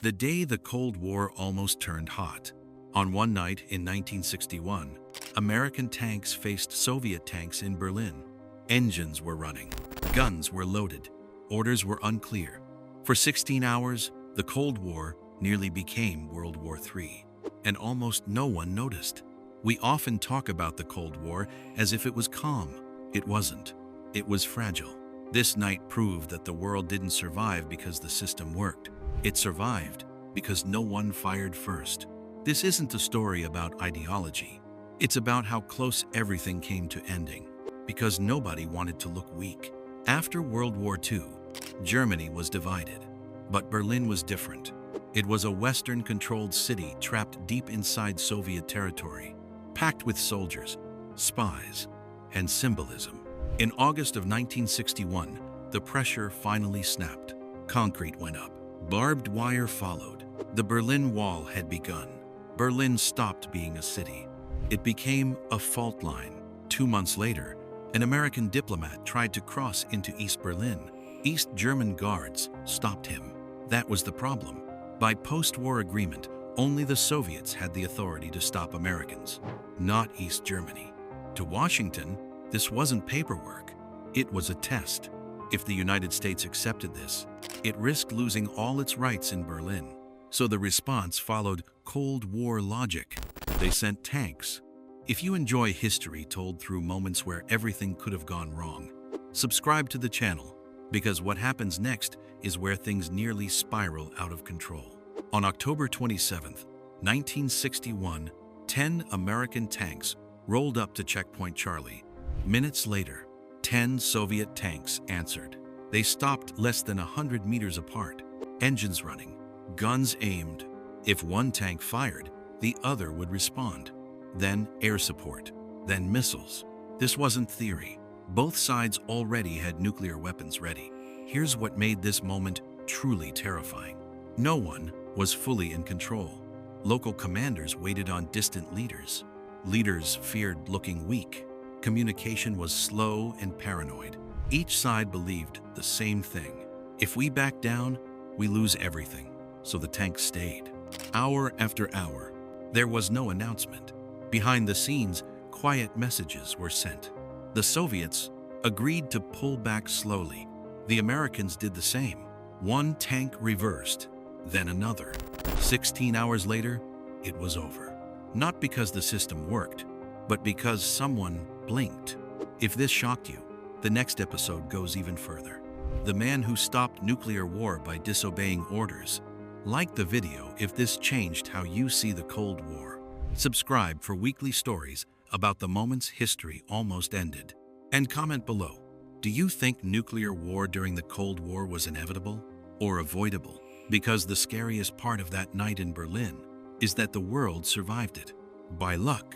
The day the Cold War almost turned hot. On one night in 1961, American tanks faced Soviet tanks in Berlin. Engines were running, guns were loaded, orders were unclear. For 16 hours, the Cold War nearly became World War III, and almost no one noticed. We often talk about the Cold War as if it was calm. It wasn't. It was fragile. This night proved that the world didn't survive because the system worked. It survived because no one fired first. This isn't a story about ideology. It's about how close everything came to ending, because nobody wanted to look weak. After World War II, Germany was divided, but Berlin was different. It was a Western-controlled city trapped deep inside Soviet territory, packed with soldiers, spies, and symbolism. In August of 1961, the pressure finally snapped. Concrete went up. Barbed wire followed. The Berlin Wall had begun. Berlin stopped being a city. It became a fault line. 2 months later, an American diplomat tried to cross into East Berlin. East German guards stopped him. That was the problem. By post-war agreement, only the Soviets had the authority to stop Americans, not East Germany. To Washington, this wasn't paperwork. It was a test. If the United States accepted this, it risked losing all its rights in Berlin. So the response followed Cold War logic. They sent tanks. If you enjoy history told through moments where everything could have gone wrong, subscribe to the channel, because what happens next is where things nearly spiral out of control. On October 27, 1961, 10 American tanks rolled up to Checkpoint Charlie. Minutes later, 10 Soviet tanks answered. They stopped less than 100 meters apart, engines running, guns aimed. If one tank fired, the other would respond. Then air support, then missiles. This wasn't theory. Both sides already had nuclear weapons ready. Here's what made this moment truly terrifying. No one was fully in control. Local commanders waited on distant leaders. Leaders feared looking weak. Communication was slow and paranoid. Each side believed the same thing. If we back down, we lose everything. So the tanks stayed. Hour after hour, there was no announcement. Behind the scenes, quiet messages were sent. The Soviets agreed to pull back slowly. The Americans did the same. One tank reversed, then another. 16 hours later, it was over. Not because the system worked, but because someone blinked. If this shocked you, the next episode goes even further. The man who stopped nuclear war by disobeying orders. Like the video if this changed how you see the Cold War. Subscribe for weekly stories about the moments history almost ended. And comment below, do you think nuclear war during the Cold War was inevitable or avoidable? Because the scariest part of that night in Berlin is that the world survived it. By luck.